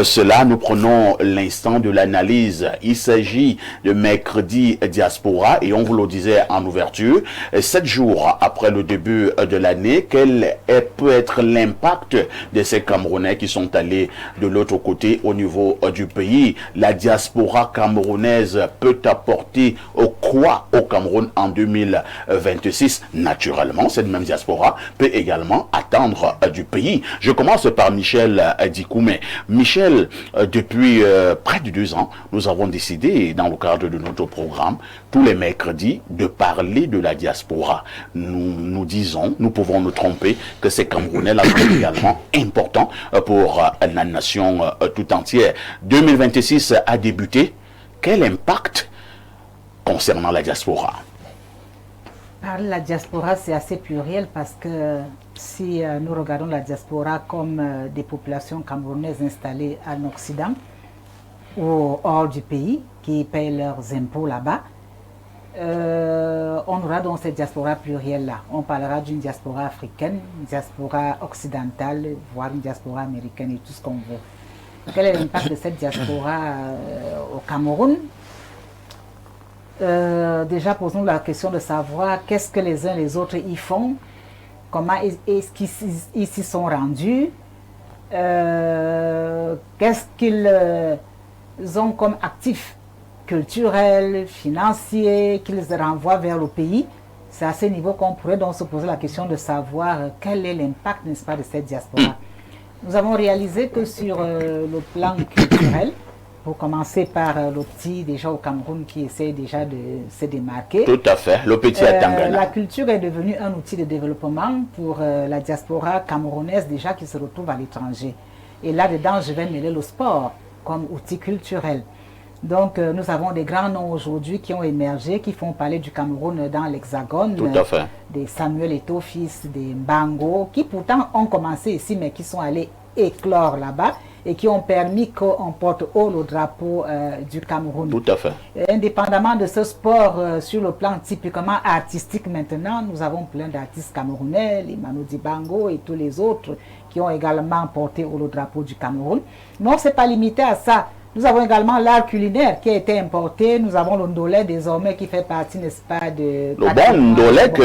cela, nous prenons l'instant de l'analyse. Il s'agit de mercredi diaspora et on vous le disait en ouverture, 7 jours après le début de l'année, peut être l'impact de ces Camerounais qui sont allés de l'autre côté au niveau du pays. La diaspora camerounaise peut apporter quoi au Cameroun en 2026? Naturellement, cette même diaspora peut également attendre du pays. Je commence par Michel Dikoumé. Michel, depuis près de 2 ans, nous avons décidé, dans le cadre de notre programme, tous les mercredis, de parler de la diaspora. Nous disons, nous pouvons nous tromper, que ces Camerounais-là sont également importants pour la nation tout entière. 2026 a débuté. Quel impact concernant la diaspora? Parler de la diaspora, c'est assez pluriel parce que si nous regardons la diaspora comme des populations camerounaises installées en Occident ou hors du pays, qui payent leurs impôts là-bas, on aura donc cette diaspora plurielle-là. On parlera d'une diaspora africaine, une diaspora occidentale, voire une diaspora américaine et tout ce qu'on veut. Quel est l'impact de cette diaspora au Cameroun? Déjà, posons la question de savoir qu'est-ce que les uns et les autres y font, comment est-ce qu'ils s'y sont rendus, qu'est-ce qu'ils ont comme actifs culturels, financiers, qu'ils renvoient vers le pays. C'est à ce niveau qu'on pourrait donc se poser la question de savoir quel est l'impact, n'est-ce pas, de cette diaspora. Nous avons réalisé que sur le plan culturel, pour commencer par le petit déjà au Cameroun qui essaie déjà de se démarquer. Tout à fait, le petit à Tangana. La culture est devenue un outil de développement pour la diaspora camerounaise déjà qui se retrouve à l'étranger. Et là-dedans, je vais mêler le sport comme outil culturel. Donc, nous avons des grands noms aujourd'hui qui ont émergé, qui font parler du Cameroun dans l'Hexagone. Tout à fait. Des Samuel Eto'o-Fils, des Mbango, qui pourtant ont commencé ici, mais qui sont allés éclore là-bas et qui ont permis qu'on porte haut le drapeau du Cameroun. Tout à fait. Indépendamment de ce sport, sur le plan typiquement artistique maintenant, nous avons plein d'artistes camerounais, les Manu Dibango et tous les autres qui ont également porté haut le drapeau du Cameroun. Non, ce n'est pas limité à ça. Nous avons également l'art culinaire qui a été importé. Nous avons le ndolé désormais qui fait partie, n'est-ce pas, de... Le bon ndolé que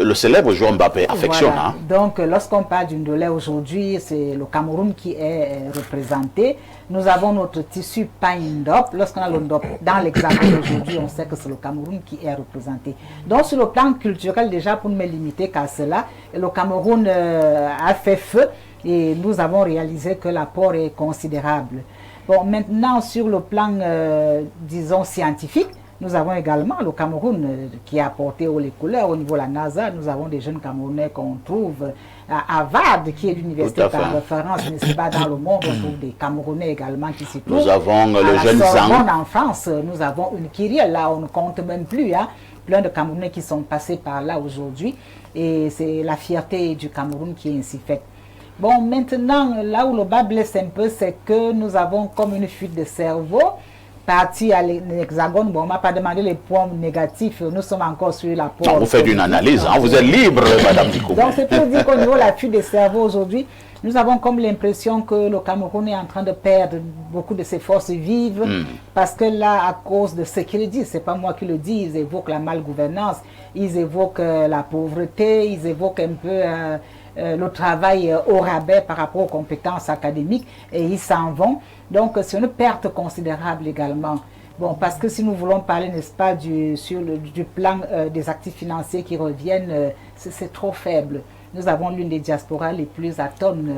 le célèbre joueur Mbappé affectionne. Voilà. Hein. Donc, lorsqu'on parle du ndolé aujourd'hui, c'est le Cameroun qui est représenté. Nous avons notre tissu pain-ndop. Lorsqu'on a le ndop dans l'Hexagone aujourd'hui, on sait que c'est le Cameroun qui est représenté. Donc, sur le plan culturel, déjà, pour ne me limiter qu'à cela, le Cameroun a fait feu. Et nous avons réalisé que l'apport est considérable. Bon, maintenant, sur le plan, disons, scientifique, nous avons également le Cameroun qui a apporté haut les couleurs. Au niveau de la NASA, nous avons des jeunes Camerounais qu'on trouve à Harvard, qui est l'université par référence, n'est-ce pas, dans le monde. On trouve des Camerounais également qui s'y trouvent. Nous avons le jeune Zang. En France, nous avons une Kyrielle, là, on ne compte même plus. Hein. Plein de Camerounais qui sont passés par là aujourd'hui. Et c'est la fierté du Cameroun qui est ainsi faite. Bon, maintenant, là où le bas blesse un peu, c'est que nous avons comme une fuite de cerveau, partie à l'Hexagone. Bon, on ne m'a pas demandé les points négatifs, nous sommes encore sur la porte. Non, vous faites une analyse, hein, vous êtes libre, Madame Dikoumé. Donc, c'est pour dire qu'au niveau de la fuite de cerveau aujourd'hui, nous avons comme l'impression que le Cameroun est en train de perdre beaucoup de ses forces vives, parce que là, à cause de ce qu'ils disent, ce n'est pas moi qui le dis, ils évoquent la malgouvernance, ils évoquent la pauvreté, ils évoquent un peu... le travail au rabais par rapport aux compétences académiques et ils s'en vont. Donc, c'est une perte considérable également. Bon, parce que si nous voulons parler, n'est-ce pas, du plan des actifs financiers qui reviennent, c'est trop faible. Nous avons l'une des diasporas les plus atones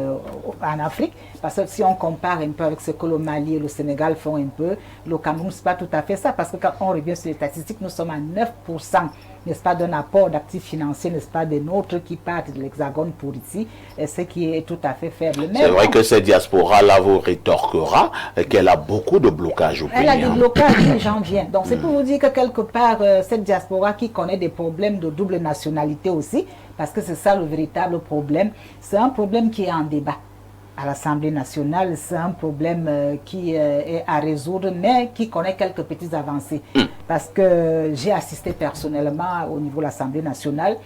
en Afrique, parce que si on compare un peu avec ce que le Mali et le Sénégal font un peu, le Cameroun, ce n'est pas tout à fait ça, parce que quand on revient sur les statistiques, nous sommes à 9%, n'est-ce pas, d'un apport d'actifs financiers, n'est-ce pas, des nôtres qui partent de l'Hexagone pour ici, ce qui est tout à fait faible. C'est vrai que cette diaspora-là vous rétorquera qu'elle a beaucoup de blocages au pays. Elle a des blocages, j'en viens. Donc c'est pour vous dire que quelque part, cette diaspora qui connaît des problèmes de double nationalité aussi, parce que c'est ça le véritable problème, c'est un problème qui est en débat à l'Assemblée nationale, c'est un problème qui est à résoudre, mais qui connaît quelques petites avancées. Parce que j'ai assisté personnellement au niveau de l'Assemblée nationale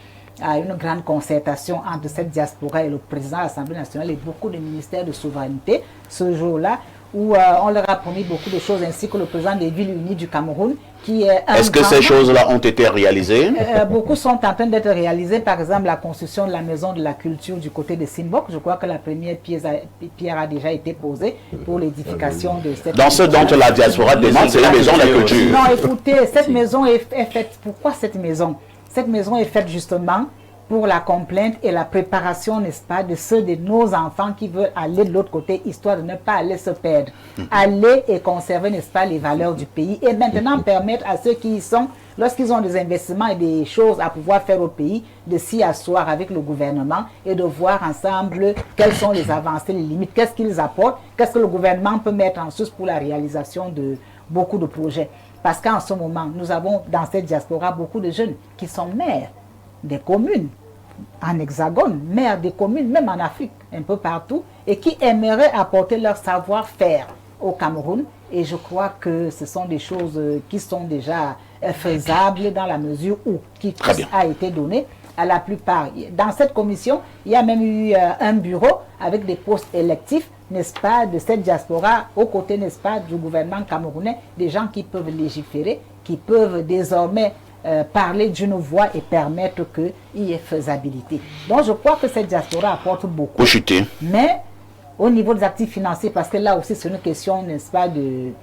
à une grande concertation entre cette diaspora et le président de l'Assemblée nationale et beaucoup de ministères de souveraineté ce jour-là, où on leur a promis beaucoup de choses, ainsi que le président des villes unies du Cameroun, qui est un Est-ce que ces choses-là ont été réalisées? Beaucoup sont en train d'être réalisés. Par exemple, la construction de la maison de la culture du côté de Simbok. Je crois que la première pierre a déjà été posée pour l'édification de cette Dans ce dont la diaspora demande, c'est la maison de la culture. Non, écoutez, cette maison est faite. Pourquoi cette maison? Cette maison est faite justement pour la complainte et la préparation, n'est-ce pas, de ceux de nos enfants qui veulent aller de l'autre côté, histoire de ne pas aller se perdre. Aller et conserver, n'est-ce pas, les valeurs du pays. Et maintenant permettre à ceux qui y sont, lorsqu'ils ont des investissements et des choses à pouvoir faire au pays, de s'y asseoir avec le gouvernement et de voir ensemble quelles sont les avancées, les limites, qu'est-ce qu'ils apportent, qu'est-ce que le gouvernement peut mettre en sus pour la réalisation de beaucoup de projets. Parce qu'en ce moment, nous avons dans cette diaspora beaucoup de jeunes qui sont maires des communes, en hexagone, maires des communes, même en Afrique, un peu partout, et qui aimeraient apporter leur savoir-faire au Cameroun. Et je crois que ce sont des choses qui sont déjà faisables dans la mesure où qui a été donné à la plupart. Dans cette commission, il y a même eu un bureau avec des postes électifs, n'est-ce pas, de cette diaspora, aux côtés, n'est-ce pas, du gouvernement camerounais, des gens qui peuvent légiférer, qui peuvent désormais parler d'une voix et permettre qu'il y ait faisabilité. Donc je crois que cette diaspora apporte beaucoup. Mais au niveau des actifs financiers, parce que là aussi c'est une question, n'est-ce pas, du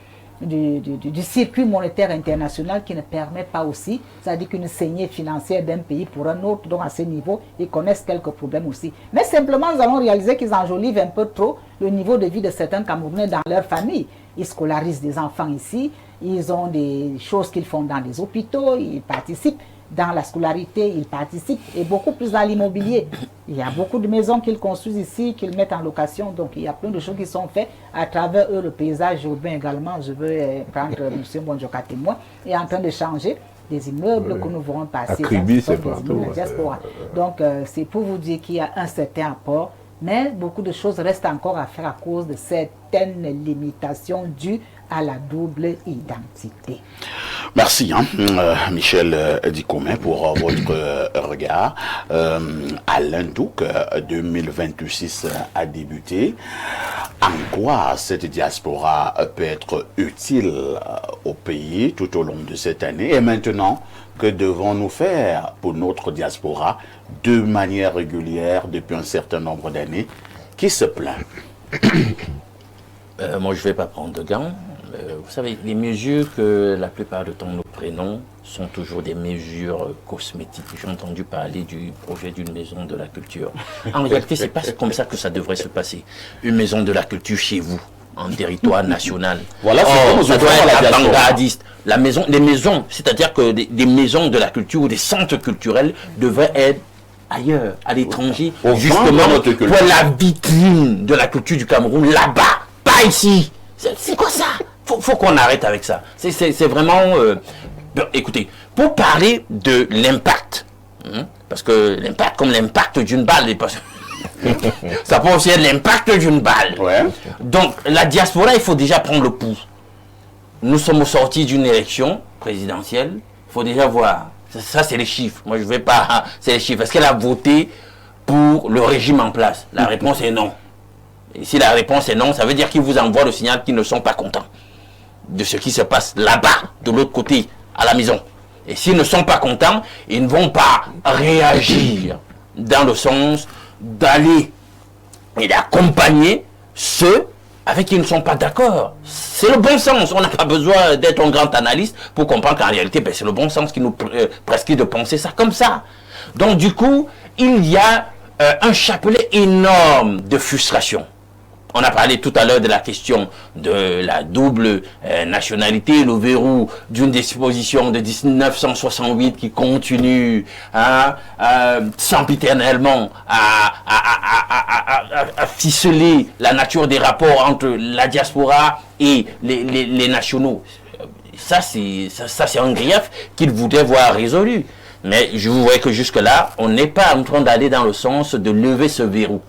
circuit monétaire international qui ne permet pas aussi, c'est-à-dire qu'une saignée financière d'un pays pour un autre, donc à ce niveau, ils connaissent quelques problèmes aussi. Mais simplement, nous allons réaliser qu'ils enjolivent un peu trop le niveau de vie de certains Camerounais dans leur famille. Ils scolarisent des enfants ici, ils ont des choses qu'ils font dans les hôpitaux, ils participent dans la scolarité, ils participent, et beaucoup plus dans l'immobilier. Il y a beaucoup de maisons qu'ils construisent ici, qu'ils mettent en location, donc il y a plein de choses qui sont faites à travers eux. Le paysage urbain également, je veux prendre M. Bonjoka témoin, est en train de changer des immeubles que nous verrons passer. C'est partout. Donc c'est pour vous dire qu'il y a un certain apport, mais beaucoup de choses restent encore à faire à cause de certaines limitations dues à la double identité. Merci, Michel Dikoumé, pour votre regard. Alain Douk, 2026 a débuté. En quoi cette diaspora peut être utile au pays tout au long de cette année? Et maintenant, que devons-nous faire pour notre diaspora de manière régulière depuis un certain nombre d'années qui se plaint? Moi, je ne vais pas prendre de gants. Vous savez, les mesures que la plupart du temps nous prenons sont toujours des mesures cosmétiques. J'ai entendu parler du projet d'une maison de la culture. En réalité, ce n'est pas comme ça que ça devrait se passer. Une maison de la culture chez vous, en territoire national. Voilà, ça doit être avant-gardiste. Les maisons, c'est-à-dire que des maisons de la culture ou des centres culturels devraient être ailleurs, à l'étranger, justement pour la vitrine de la culture du Cameroun, là-bas, pas ici. C'est quoi ça? Faut qu'on arrête avec ça. C'est vraiment... écoutez, pour parler de l'impact, parce que l'impact comme l'impact d'une balle, ça peut aussi être l'impact d'une balle. Ouais. Donc, la diaspora, il faut déjà prendre le pouls. Nous sommes sortis d'une élection présidentielle. Il faut déjà voir. Ça, c'est les chiffres. Moi, je ne vais pas... C'est les chiffres. Est-ce qu'elle a voté pour le régime en place? La réponse est non. Et si la réponse est non, ça veut dire qu'ils vous envoient le signal qu'ils ne sont pas contents de ce qui se passe là-bas, de l'autre côté, à la maison. Et s'ils ne sont pas contents, ils ne vont pas réagir dans le sens d'aller et d'accompagner ceux avec qui ils ne sont pas d'accord. C'est le bon sens. On n'a pas besoin d'être un grand analyste pour comprendre qu'en réalité, c'est le bon sens qui nous prescrit de penser ça comme ça. Donc du coup, il y a un chapelet énorme de frustration. On a parlé tout à l'heure de la question de la double nationalité, le verrou d'une disposition de 1968 qui continue sempiternellement à ficeler la nature des rapports entre la diaspora et les nationaux. Ça, c'est un grief qu'il voudrait voir résolu. Mais je vous vois que jusque-là, on n'est pas en train d'aller dans le sens de lever ce verrou.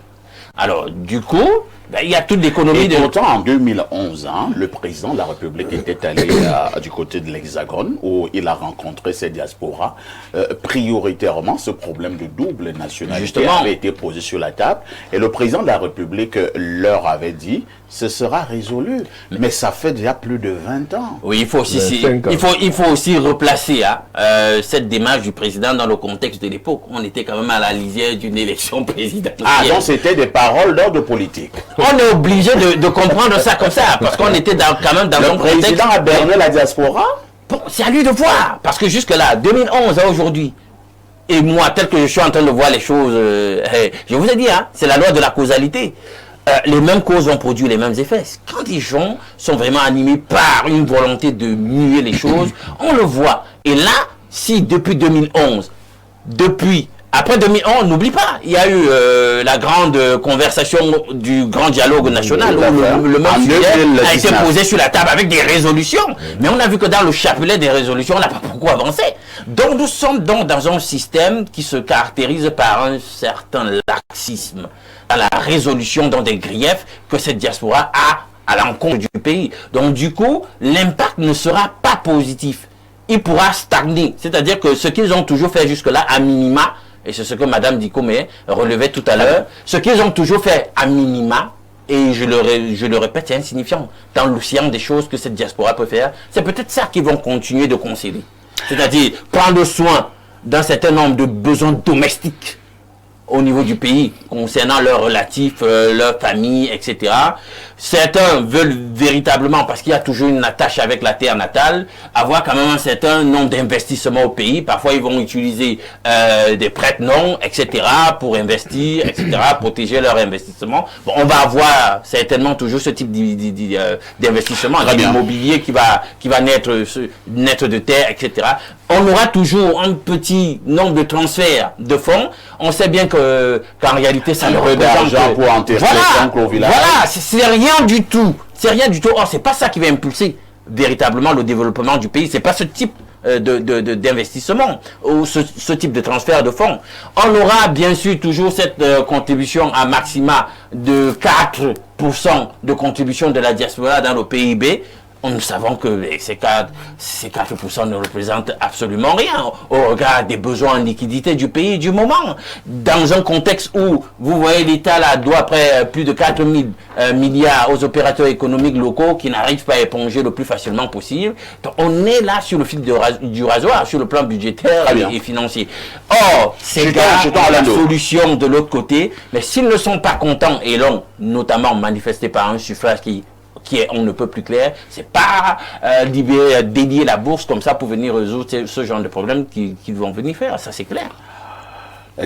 Alors, du coup, Ben, il y a toute l'économie de... Pourtant, en 2011, hein, le président de la République était allé du côté de l'Hexagone où il a rencontré ces diasporas. Prioritairement, ce problème de double nationalité avait été posé sur la table et le président de la République leur avait dit ce sera résolu. Mais ça fait déjà plus de 20 ans. Oui, il faut aussi replacer cette démarche du président dans le contexte de l'époque. On était quand même à la lisière d'une élection présidentielle. Ah, donc c'était des paroles d'ordre politique. On est obligé de comprendre ça comme ça, parce qu'on était quand même dans un contexte... Le président a berné la diaspora? Bon, c'est à lui de voir, parce que jusque-là, 2011 à aujourd'hui, et moi, tel que je suis en train de voir les choses, je vous ai dit, hein, c'est la loi de la causalité. Les mêmes causes vont produire les mêmes effets. Quand les gens sont vraiment animés par une volonté de muer les choses, on le voit. Et là, si depuis 2011, après 2011, n'oublie pas, il y a eu la grande conversation du grand dialogue national où le même sujet a été posé sur la table avec des résolutions. Mais on a vu que dans le chapelet des résolutions, on n'a pas beaucoup avancé. Donc nous sommes donc dans un système qui se caractérise par un certain laxisme dans la résolution dans des griefs que cette diaspora a à l'encontre du pays. Donc du coup, l'impact ne sera pas positif. Il pourra stagner. C'est-à-dire que ce qu'ils ont toujours fait jusque-là, à minima, et c'est ce que Mme Dikome relevait tout à l'heure, ce qu'ils ont toujours fait à minima, et je le répète, c'est insignifiant. Dans l'océan des choses que cette diaspora peut faire, c'est peut-être ça qu'ils vont continuer de concéder. C'est-à-dire prendre soin d'un certain nombre de besoins domestiques au niveau du pays, concernant leurs relatifs, leur famille, etc. Certains veulent véritablement, parce qu'il y a toujours une attache avec la terre natale, avoir quand même un certain nombre d'investissements au pays. Parfois, ils vont utiliser des prête-noms, etc., pour investir, etc., protéger leur investissement. Bon, on va avoir certainement toujours ce type d'investissement, l'immobilier qui va naître de terre, etc. On aura toujours un petit nombre de transferts de fonds. On sait bien qu'en réalité, ça ne représente pour enterrer au village. Voilà, c'est rien du tout. C'est rien du tout. Or, c'est pas ça qui va impulser véritablement le développement du pays. C'est pas ce type d'investissement ou ce type de transfert de fonds. On aura bien sûr toujours cette contribution à maxima de 4% de contribution de la diaspora dans le PIB. Nous savons que ces 4% ne représentent absolument rien au regard des besoins en liquidité du pays du moment. Dans un contexte où, vous voyez, l'État là doit près plus de 4 000 milliards aux opérateurs économiques locaux qui n'arrivent pas à éponger le plus facilement possible. Donc, on est là sur le fil du rasoir, sur le plan budgétaire et financier. Or, c'est la solution de l'autre côté, mais s'ils ne sont pas contents et l'ont notamment manifesté par un suffrage qui est on ne peut plus clair, c'est pas dédier la bourse comme ça pour venir résoudre ce genre de problème qu'ils vont venir faire, ça c'est clair.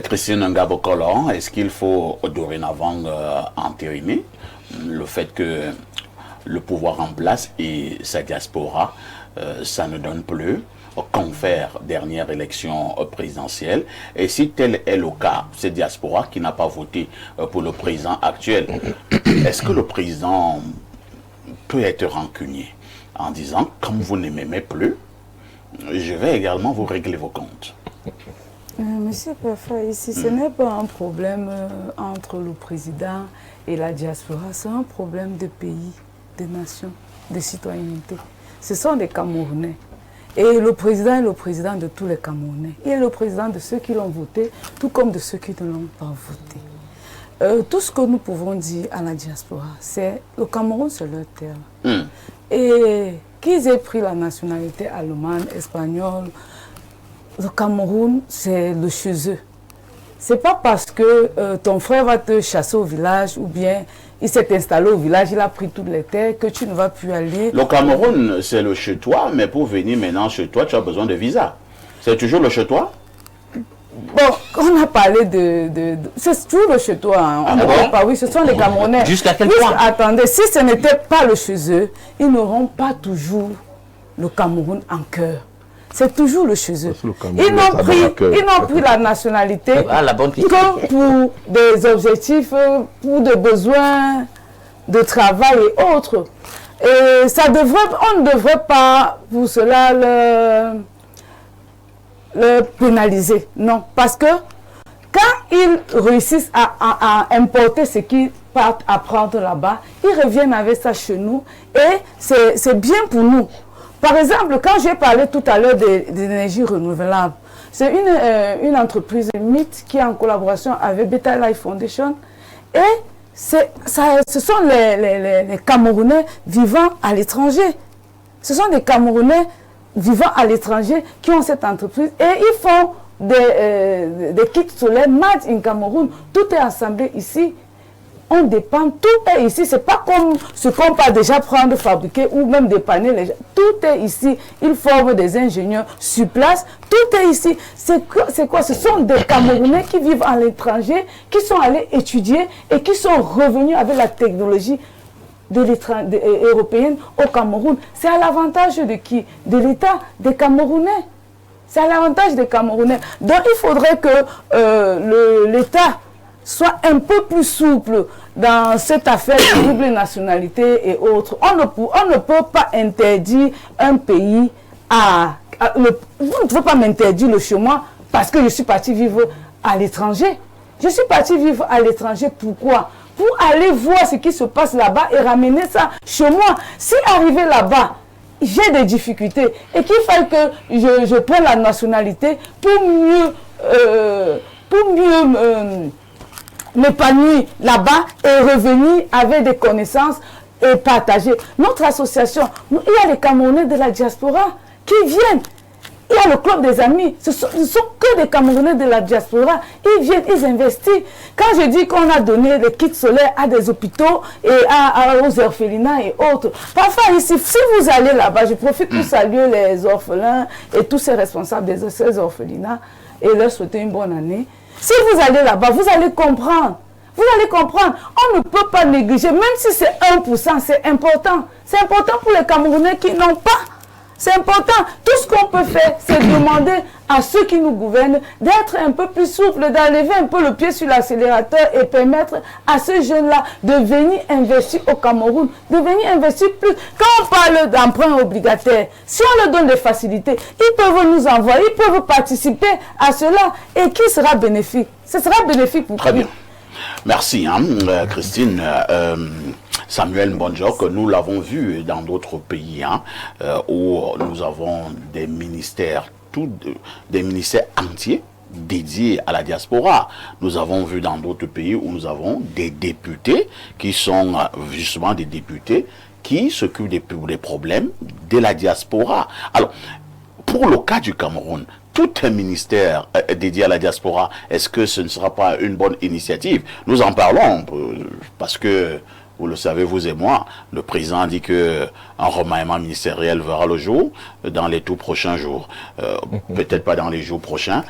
Christine Ngabo-Kolon, est-ce qu'il faut dorénavant entériner le fait que le pouvoir en place et sa diaspora, ça ne donne plus, confère dernière élection présidentielle, et si tel est le cas, cette diaspora qui n'a pas voté pour le président actuel, est-ce que le président peut être rancunier en disant, comme vous ne m'aimez plus, je vais également vous régler vos comptes? Monsieur Perfet, ici, ce n'est pas un problème entre le président et la diaspora, c'est un problème de pays, de nation, de citoyenneté. Ce sont des Camerounais. Et le président est le président de tous les Camerounais. Il est le président de ceux qui l'ont voté, tout comme de ceux qui ne l'ont pas voté. Tout ce que nous pouvons dire à la diaspora, c'est le Cameroun, c'est leur terre. Et qu'ils aient pris la nationalité allemande, espagnole, le Cameroun, c'est le chez eux. C'est pas parce que ton frère va te chasser au village ou bien il s'est installé au village, il a pris toutes les terres que tu ne vas plus aller. Le Cameroun, c'est le chez toi, mais pour venir maintenant chez toi, tu as besoin de visa. C'est toujours le chez toi? Bon, on a parlé c'est toujours le chez toi. Hein. On ne parle pas, oui, ce sont les Camerounais. Jusqu'à quel point? Attendez, si ce n'était pas le chez eux, ils n'auront pas toujours le Cameroun en cœur. C'est toujours le chez eux. Ils n'ont pris la nationalité que pour des objectifs, pour des besoins de travail et autres. Et ça on ne devrait pas pour cela le pénaliser. Non, parce que quand ils réussissent à importer ce qu'ils partent apprendre là-bas, ils reviennent avec ça chez nous et c'est bien pour nous. Par exemple, quand j'ai parlé tout à l'heure des énergies renouvelables, c'est une entreprise MIT qui est en collaboration avec Beta Life Foundation et ce sont les Camerounais vivant à l'étranger. Ce sont des Camerounais vivant à l'étranger qui ont cette entreprise et ils font des kits solaires made in Cameroun. Tout est assemblé ici. On dépend, tout est ici. C'est pas comme ce qu'on peut déjà prendre, fabriquer ou même dépanner les gens. Tout est ici. Ils forment des ingénieurs sur place. Tout est ici. C'est quoi? Ce sont des Camerounais qui vivent à l'étranger, qui sont allés étudier et qui sont revenus avec la technologie européenne au Cameroun. C'est à l'avantage de qui? De l'État, des Camerounais. C'est à l'avantage des Camerounais. Donc il faudrait que l'État soit un peu plus souple dans cette affaire de double nationalité et autres. On ne peut pas interdire un pays vous ne pouvez pas m'interdire le chez moi parce que je suis parti vivre à l'étranger. Je suis parti vivre à l'étranger, pourquoi? Pour aller voir ce qui se passe là-bas et ramener ça chez moi. Si arrivé là-bas, j'ai des difficultés et qu'il faille que je prenne la nationalité pour mieux m'épanouir là-bas et revenir avec des connaissances et partager. Notre association, il y a les Camerounais de la diaspora qui viennent. Il y a le club des amis. Ce sont que des Camerounais de la diaspora. Ils viennent, ils investissent. Quand je dis qu'on a donné les kits solaires à des hôpitaux et aux orphelinats et autres, parfois ici, si vous allez là-bas, je profite pour saluer les orphelins et tous ces responsables de ces orphelinats et leur souhaiter une bonne année. Si vous allez là-bas, vous allez comprendre. Vous allez comprendre. On ne peut pas négliger, même si c'est 1%, c'est important. C'est important pour les Camerounais qui n'ont pas. C'est important. Tout ce qu'on peut faire, c'est demander à ceux qui nous gouvernent d'être un peu plus souples, d'enlever un peu le pied sur l'accélérateur et permettre à ces jeunes-là de venir investir au Cameroun, de venir investir plus. Quand on parle d'emprunt obligataire, si on leur donne des facilités, ils peuvent nous envoyer, ils peuvent participer à cela. Et qui sera bénéfique? Ce sera bénéfique pour Très bien. Merci, Christine. Samuel Mbonjok, nous l'avons vu dans d'autres pays où nous avons des ministères, des ministères entiers dédiés à la diaspora. Nous avons vu dans d'autres pays où nous avons des députés qui sont justement des députés qui s'occupent des problèmes de la diaspora. Alors, pour le cas du Cameroun, tout un ministère dédié à la diaspora, est-ce que ce ne sera pas une bonne initiative? Nous en parlons parce que, vous le savez, vous et moi, le président a dit qu'un remaniement ministériel verra le jour dans les tout prochains jours. Peut-être pas dans les jours prochains.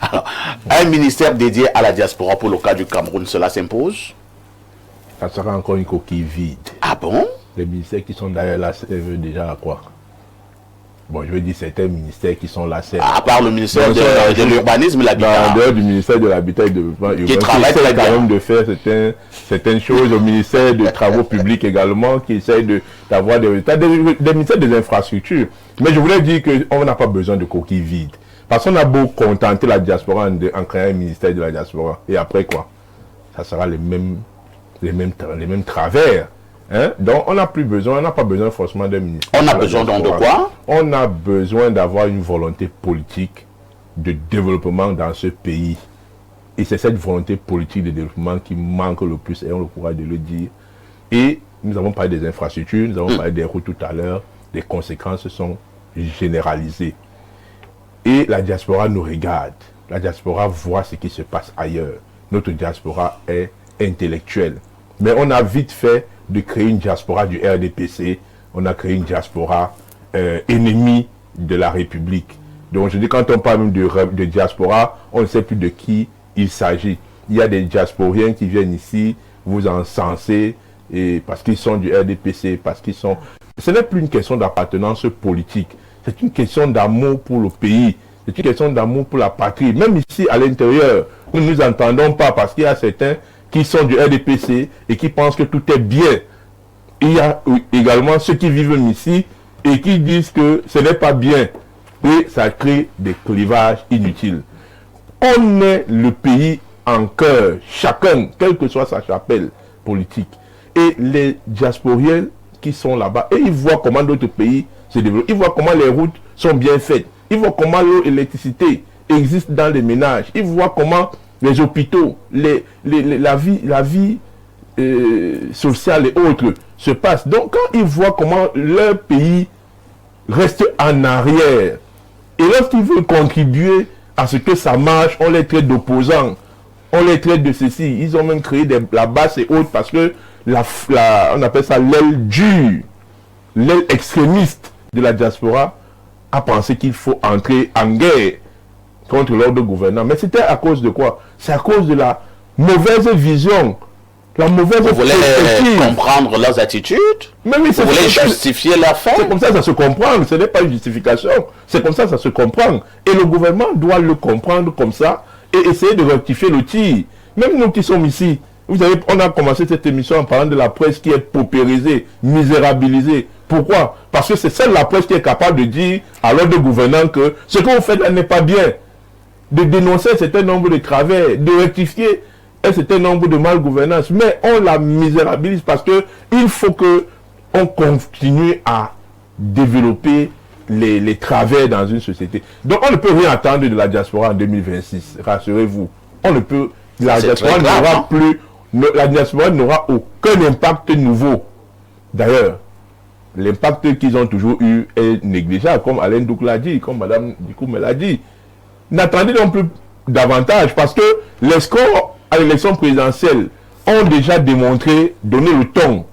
Alors, un ministère dédié à la diaspora pour le cas du Cameroun, cela s'impose? Ça sera encore une coquille vide. Ah bon? Les ministères qui sont d'ailleurs là servent déjà à quoi? Bon, je veux dire, certains ministères qui sont là servent. À part le ministère de l'urbanisme et l'habitat. En dehors du ministère de l'habitat et de développement urbain, qui travaille très quand bien. même de faire certaines choses. Au ministère des travaux publics également, qui essaye d'avoir des résultats. Des ministères des infrastructures. Mais je voulais dire qu'on n'a pas besoin de coquilles vides. Parce qu'on a beau contenter la diaspora en créant un ministère de la diaspora. Et après quoi? Ça sera les mêmes travers. Hein? Donc on n'a pas besoin forcément d'un ministère. On a besoin donc de quoi? On a besoin d'avoir une volonté politique de développement dans ce pays. Et c'est cette volonté politique de développement qui manque le plus, et on le courage de le dire. Et nous avons parlé des infrastructures, nous avons parlé des routes tout à l'heure, les conséquences sont généralisées. Et la diaspora nous regarde. La diaspora voit ce qui se passe ailleurs. Notre diaspora est intellectuelle. Mais on a vite fait de créer une diaspora du RDPC. On a créé une diaspora ennemie de la République. Donc je dis, quand on parle même de diaspora, on ne sait plus de qui il s'agit. Il y a des diasporiens qui viennent ici, vous encenser, et parce qu'ils sont du RDPC, parce qu'ils sont... Ce n'est plus une question d'appartenance politique. C'est une question d'amour pour le pays. C'est une question d'amour pour la patrie. Même ici, à l'intérieur, nous ne nous entendons pas parce qu'il y a certains qui sont du RDPC et qui pensent que tout est bien. Il y a également ceux qui vivent ici et qui disent que ce n'est pas bien. Et ça crée des clivages inutiles. On est le pays en cœur, chacun, quelle que soit sa chapelle politique. Et les diasporiens qui sont là-bas, et ils voient comment d'autres pays se développent, ils voient comment les routes sont bien faites, ils voient comment l'électricité existe dans les ménages, ils voient comment les hôpitaux, la vie sociale et autres se passe. Donc quand ils voient comment leur pays reste en arrière, et lorsqu'ils veulent contribuer à ce que ça marche, on les traite d'opposants, on les traite de ceci. Ils ont même créé la base et autres parce que on appelle ça l'aile dure, l'aile extrémiste de la diaspora a pensé qu'il faut entrer en guerre contre l'ordre gouvernant. Mais c'était à cause de quoi? C'est à cause de la mauvaise vision, la mauvaise perspective. Comprendre leurs attitudes? Mais oui, vous voulez justifier leur fait? C'est comme ça se comprend, ce n'est pas une justification. C'est comme ça se comprend. Et le gouvernement doit le comprendre comme ça et essayer de rectifier le tir. Même nous qui sommes ici, vous savez, on a commencé cette émission en parlant de la presse qui est paupérisée, misérabilisée. Pourquoi? Parce que c'est seule la presse qui est capable de dire à l'ordre gouvernant que ce que vous faites là n'est pas bien. De dénoncer un certain nombre de travers, de rectifier un certain nombre de malgouvernance. Mais on la misérabilise parce que il faut que on continue à développer les travers dans une société. Donc on ne peut rien attendre de la diaspora en 2026. Rassurez-vous. On ne peut... La diaspora n'aura plus... La diaspora n'aura aucun impact nouveau. D'ailleurs, l'impact qu'ils ont toujours eu est négligeable, comme Alain Douk l'a dit, comme Mme Dikoum l'a dit. N'attendez non plus davantage, parce que les scores à l'élection présidentielle ont déjà démontré, donné le ton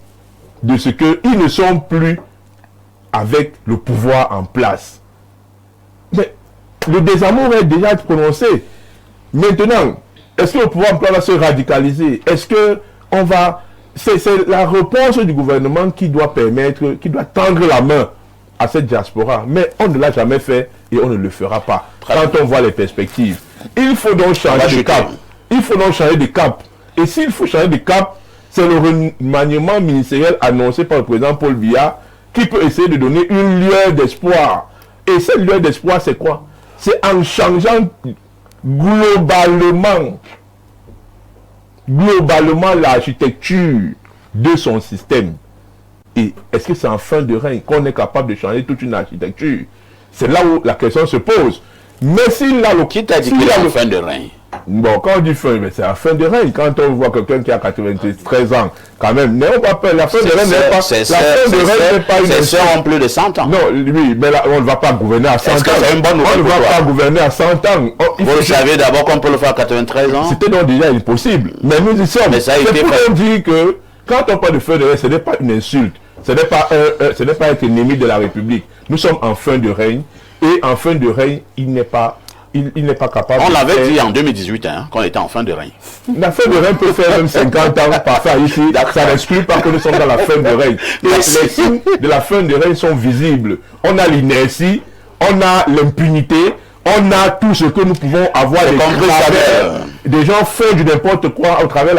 de ce qu'ils ne sont plus avec le pouvoir en place. Mais le désamour est déjà prononcé. Maintenant, est-ce que le pouvoir en place va se radicaliser? Est-ce que on va... C'est la réponse du gouvernement qui doit permettre, qui doit tendre la main à cette diaspora. Mais on ne l'a jamais fait et on ne le fera pas. Quand on voit les perspectives. Il faut donc changer de cap. Il faut donc changer de cap. Et s'il faut changer de cap, c'est le remaniement ministériel annoncé par le président Paul Biya qui peut essayer de donner une lueur d'espoir. Et cette lueur d'espoir, c'est quoi? C'est en changeant globalement l'architecture de son système. Et est-ce que c'est en fin de règne qu'on est capable de changer toute une architecture? C'est là où la question se pose. Mais s'il a le... Qui t'a dit qu'il est en fin de règne? Bon, quand on dit fin, c'est la fin de règne. Quand on voit quelqu'un qui a 93 ans, quand même, mais on va pas, la fin de règne n'est pas... La fin de règne n'est pas une... C'est sûr en plus de 100 ans. Non, oui, mais là, on ne va pas gouverner à 100 ans. C'est une bonne nouvelle? On ne va pas gouverner à 100 ans. Vous le savez d'abord qu'on peut le faire à 93 ans? C'était donc déjà impossible. Mais nous y sommes. C'est pour dire que quand on parle de fin de règne, ce n'est pas une insulte. Ce n'est pas être ennemi de la République. Nous sommes en fin de règne. Et en fin de règne, il n'est pas capable. On l'avait dit en 2018, hein, qu'on était en fin de règne. La fin de règne peut faire même 50 ans parfois ici. Ça n'exclut pas que nous sommes dans la fin de règne. Les signes de la fin de règne sont visibles. On a l'inertie, on a l'impunité, on a tout ce que nous pouvons avoir des gens font du n'importe quoi à travers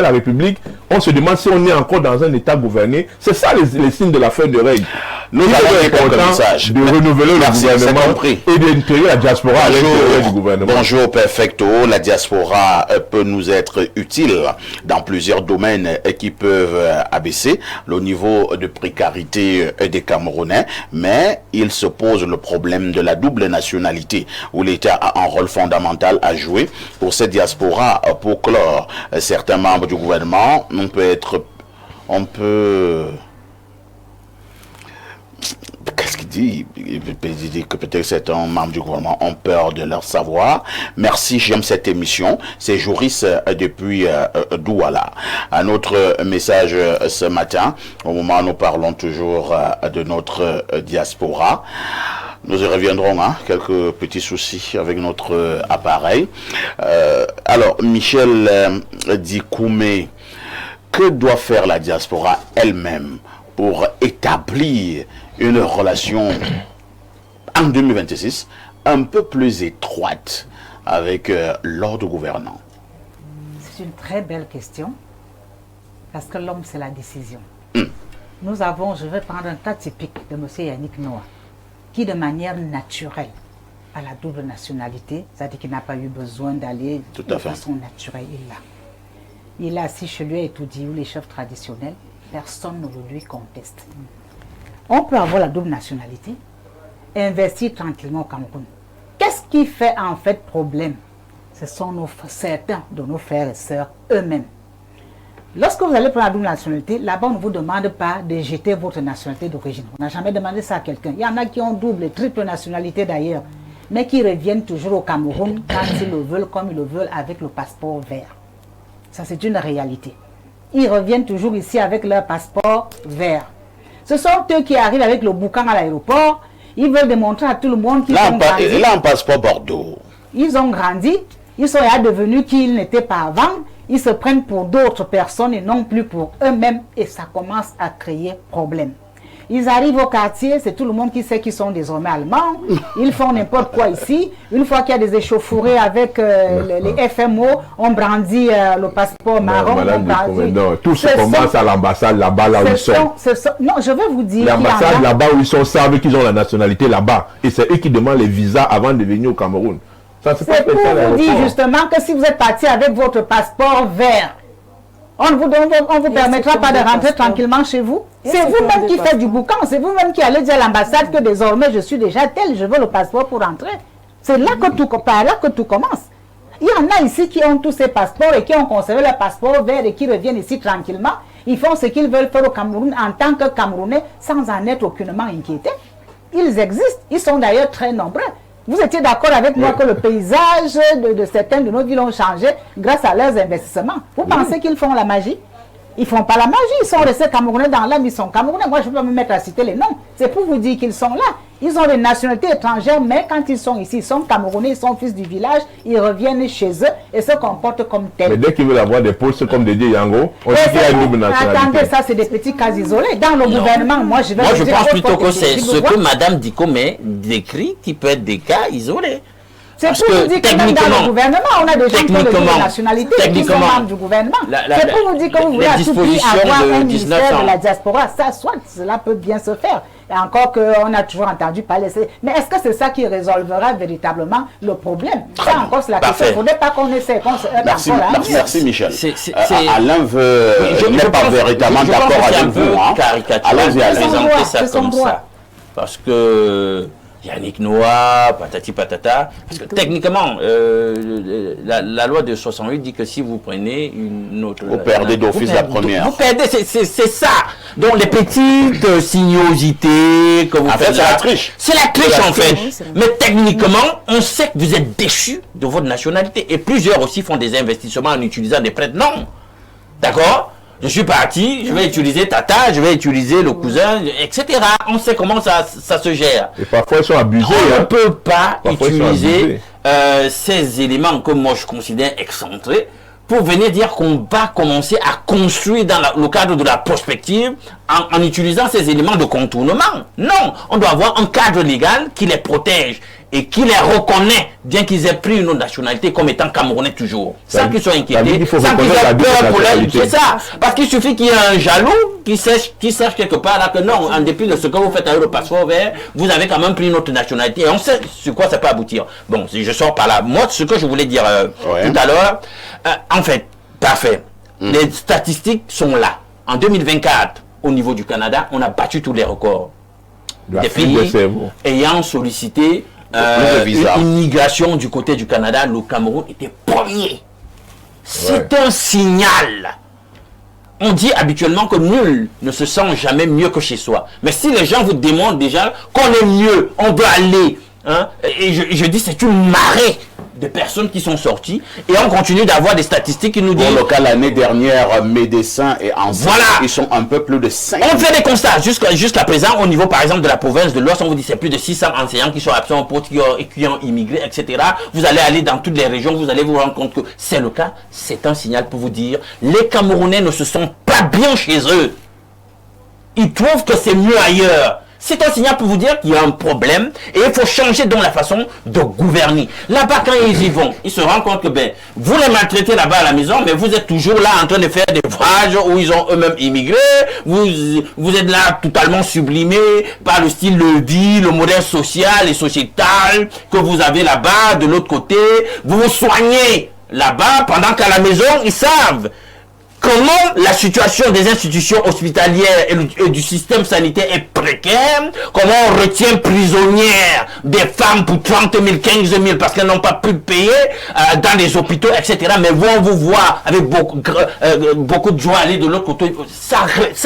la République. On se demande si on est encore dans un État gouverné. C'est ça les signes de la fin de règne. Nous avons des quelques messages. De renouveler le gouvernement et d'intégrer la diaspora à l'intérieur du gouvernement. Bonjour Perfecto, la diaspora peut nous être utile dans plusieurs domaines qui peuvent abaisser le niveau de précarité des Camerounais, mais il se pose le problème de la double nationalité où l'État a un rôle fondamental à jouer pour cette diaspora. Pour clore, certains membres du gouvernement, on peut qu'est-ce qu'il dit? Il dit que peut-être certains membres du gouvernement ont peur de leur savoir. Merci, j'aime cette émission. C'est Joris depuis Douala. Un autre message ce matin, au moment où nous parlons toujours de notre diaspora. Nous y reviendrons, hein, quelques petits soucis avec notre appareil. Alors, Michel Dikoumé, que doit faire la diaspora elle-même pour établir une relation en 2026 un peu plus étroite avec l'ordre gouvernant? C'est une très belle question, parce que l'homme, c'est la décision. Nous avons, je vais prendre un cas typique de M. Yannick Noah, qui de manière naturelle à la double nationalité, c'est-à-dire qu'il n'a pas eu besoin d'aller de façon naturelle. Il est assis chez lui et tout dit, où les chefs traditionnels, personne ne le lui conteste. On peut avoir la double nationalité, investir tranquillement au Cameroun. Qu'est-ce qui fait en fait problème? Ce sont certains de nos frères et sœurs eux-mêmes. Lorsque vous allez prendre la double nationalité, là-bas on ne vous demande pas de jeter votre nationalité d'origine. On n'a jamais demandé ça à quelqu'un. Il y en a qui ont double et triple nationalité d'ailleurs, mais qui reviennent toujours au Cameroun quand ils le veulent, comme ils le veulent, avec le passeport vert. Ça, c'est une réalité. Ils reviennent toujours ici avec leur passeport vert. Ce sont eux qui arrivent avec le boucan à l'aéroport. Ils veulent démontrer à tout le monde qu'ils ont grandi. Là, un passeport Bordeaux. Ils ont grandi. Ils sont devenus qui ils n'étaient pas avant. Ils se prennent pour d'autres personnes et non plus pour eux-mêmes. Et ça commence à créer problème. Ils arrivent au quartier, c'est tout le monde qui sait qu'ils sont désormais allemands. Ils font n'importe quoi ici. Une fois qu'il y a des échauffourées avec les FMO, on brandit le passeport marron. Tout se commence à l'ambassade là-bas, là où ils sont. Non, je vais vous dire. L'ambassade là-bas où ils sont savent qu'ils ont la nationalité là-bas. Et c'est eux qui demandent les visas avant de venir au Cameroun. C'est pour vous dire justement que si vous êtes parti avec votre passeport vert, on ne vous permettra pas de rentrer tranquillement chez vous. C'est vous-même qui faites du boucan. C'est vous-même qui allez dire à l'ambassade que désormais je suis déjà tel, je veux le passeport pour rentrer. C'est là que tout commence. Il y en a ici qui ont tous ces passeports et qui ont conservé leur passeport vert et qui reviennent ici tranquillement. Ils font ce qu'ils veulent faire au Cameroun en tant que Camerounais sans en être aucunement inquiétés. Ils existent. Ils sont d'ailleurs très nombreux. Vous étiez d'accord avec moi que le paysage de certaines de nos villes ont changé grâce à leurs investissements. Vous pensez qu'ils font la magie? Ils ne font pas la magie. Ils sont restés Camerounais dans l'âme. Ils sont Camerounais. Moi, je ne peux pas me mettre à citer les noms. C'est pour vous dire qu'ils sont là. Ils ont des nationalités étrangères, mais quand ils sont ici, ils sont Camerounais, ils sont fils du village, ils reviennent chez eux et se comportent comme tels. Mais dès qu'ils veulent avoir des postes comme Dédé Yango, on dit qu'il y a une double nationalité. Attendez, ça c'est des petits cas isolés. Dans le gouvernement, moi je pense plutôt que c'est ce que Mme Dikome décrit qui peut être des cas isolés. C'est pour vous dire que même dans le gouvernement, on a des gens qui ont de nationalité qui sont membres du gouvernement. C'est pour vous dire que vous voulez à tout prix avoir un ministère de la diaspora. Ça, soit cela peut bien se faire. Et encore qu'on a toujours entendu parler. Mais est-ce que c'est ça qui résolvera véritablement le problème? Ça encore, c'est la question. Il ne faudrait pas qu'on essaie. Merci Michel. Alain n'est pas véritablement d'accord avec vous. Allez-y, présenter ça comme ça. Parce que Yannick Noah, patati patata. Parce que techniquement, la loi de 68 dit que si vous prenez une autre... Vous perdez d'office la première. Vous perdez, c'est ça. Donc les petites sinuosités que vous faites... c'est la triche. C'est la triche en fait. Mais techniquement, on sait que vous êtes déchus de votre nationalité. Et plusieurs aussi font des investissements en utilisant des prêts. Non. D'accord? Je suis parti, je vais utiliser Tata, je vais utiliser le cousin, etc. On sait comment ça se gère. Et parfois ils sont abusés. On ne peut pas utiliser ces éléments que moi je considère excentrés pour venir dire qu'on va commencer à construire dans le cadre de la prospective en utilisant ces éléments de contournement. Non, on doit avoir un cadre légal qui les protège et qui les reconnaît, bien qu'ils aient pris une autre nationalité comme étant Camerounais toujours. Sans qu'ils soient inquiétés, sans qu'ils aient peur pour leur... C'est ça. Parce qu'il suffit qu'il y ait un jaloux qui sache quelque part là que non, en dépit de ce que vous faites avec le passeport vert, vous avez quand même pris une autre nationalité. Et on sait sur quoi ça peut aboutir. Bon, si je sors par là. Moi, ce que je voulais dire tout à l'heure, en fait, parfait. Les statistiques sont là. En 2024, au niveau du Canada, on a battu tous les records. Des pays ayant sollicité une migration du côté du Canada, le Cameroun était premier. C'est un signal. On dit habituellement que nul ne se sent jamais mieux que chez soi. Mais si les gens vous démontrent déjà qu'on est mieux, on doit aller. Hein, et je dis c'est une marée de personnes qui sont sorties et on continue d'avoir des statistiques qui nous disent... Pour le cas l'année dernière, médecins et enseignants, ils sont un peu plus de 5 000. On fait des constats. Jusqu'à présent, au niveau par exemple de la province de l'Ouest, on vous dit c'est plus de 600 enseignants qui sont absents qui ont immigré, etc. Vous allez aller dans toutes les régions, vous allez vous rendre compte que c'est le cas. C'est un signal pour vous dire, les Camerounais ne se sentent pas bien chez eux. Ils trouvent que c'est mieux ailleurs. C'est un signal pour vous dire qu'il y a un problème et il faut changer donc la façon de gouverner. Là-bas, quand ils y vont, ils se rendent compte que ben, vous les maltraitez là-bas à la maison, mais vous êtes toujours là en train de faire des voyages où ils ont eux-mêmes immigré. Vous êtes là totalement sublimé par le style de vie, le modèle social et sociétal que vous avez là-bas. De l'autre côté, vous vous soignez là-bas pendant qu'à la maison, ils savent comment la situation des institutions hospitalières et du système sanitaire est précaire, comment on retient prisonnières des femmes pour 30 000, 15 000 parce qu'elles n'ont pas pu payer dans les hôpitaux, etc. Mais vous, on vous voit avec beaucoup de joie aller de l'autre côté. Ça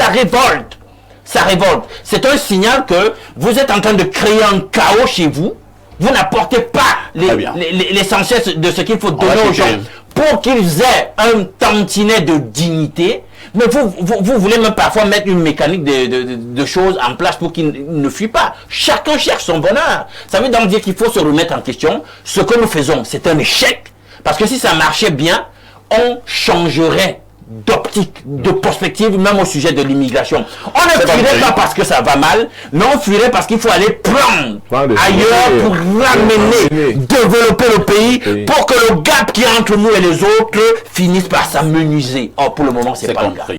révolte. Ça révolte. C'est un signal que vous êtes en train de créer un chaos chez vous. Vous n'apportez pas l'essentiel de ce qu'il faut donner aux gens pour qu'ils aient un tantinet de dignité. Mais vous voulez même parfois mettre une mécanique de choses en place pour qu'ils ne fuient pas. Chacun cherche son bonheur. Ça veut donc dire qu'il faut se remettre en question. Ce que nous faisons, c'est un échec. Parce que si ça marchait bien, on changerait d'optique, de perspective, même au sujet de l'immigration. On ne fuirait pas parce que ça va mal, mais on fuirait parce qu'il faut aller prendre ailleurs pour ramener, développer le pays, pour que le gap qui est entre nous et les autres finisse par s'amenuiser. Or, pour le moment, c'est pas le cas.